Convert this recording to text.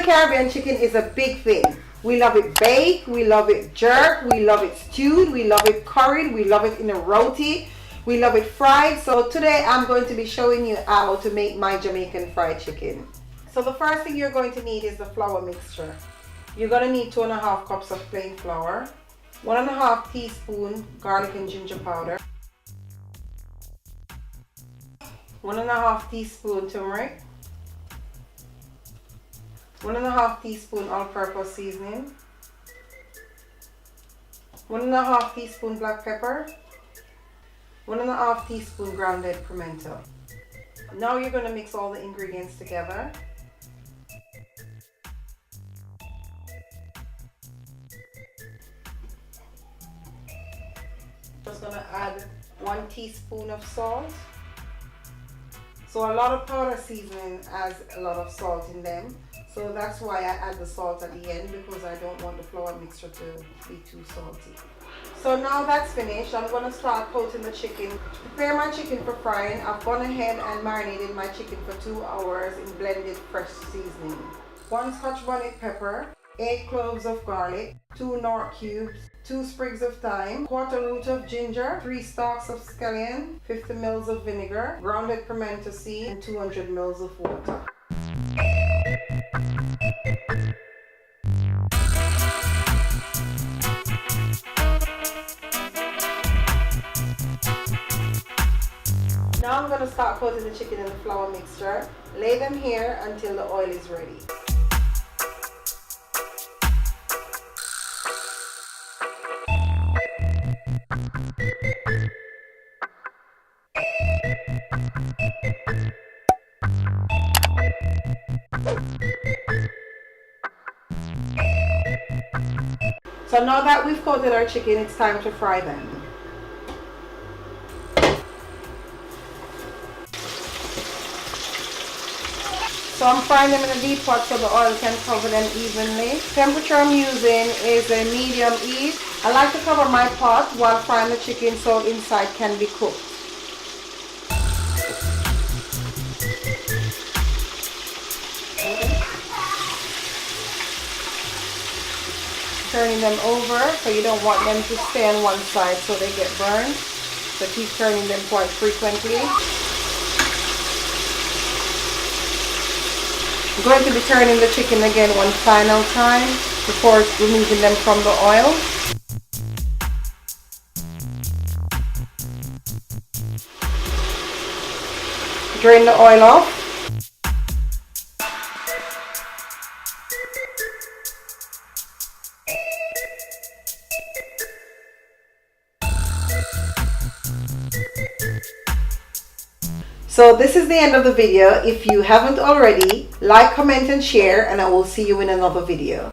Caribbean, chicken is a big thing. We love it baked, we love it jerked, we love it stewed, we love it curried, we love it in a roti, we love it fried. So today I'm going to be showing you how to make my Jamaican fried chicken. So the first thing you're going to need is the flour mixture. You're going to need 2.5 cups of plain flour, 1.5 teaspoon garlic and ginger powder, 1.5 teaspoon turmeric, 1.5 teaspoon all-purpose seasoning, 1.5 teaspoon black pepper, 1.5 teaspoon grounded pimento. Now you're going to mix all the ingredients together. Just going to add 1 teaspoon of salt. So a lot of powder seasoning has a lot of salt in them. So that's why I add the salt at the end, because I don't want the flour mixture to be too salty. So now that's finished, I'm going to start coating the chicken. To prepare my chicken for frying, I've gone ahead and marinated my chicken for 2 hours in blended fresh seasoning. 1 Scotch bonnet pepper, 8 cloves of garlic, 2 nor cubes, 2 sprigs of thyme, 1/4 root of ginger, 3 stalks of scallion, 50 ml of vinegar, grounded pimento seed, and 200 ml of water. Now I'm going to start coating the chicken in the flour mixture. Lay them here until the oil is ready. So now that we've coated our chicken, it's time to fry them. So I'm frying them in a deep pot so the oil can cover them evenly. Temperature I'm using is a medium heat. I like to cover my pot while frying the chicken so inside can be cooked. Turning them over, so you don't want them to stay on one side so they get burned. So keep turning them quite frequently. I'm going to be turning the chicken again one final time before removing them from the oil. Drain the oil off. So this is the end of the video. If you haven't already, like, comment and share, and I will see you in another video.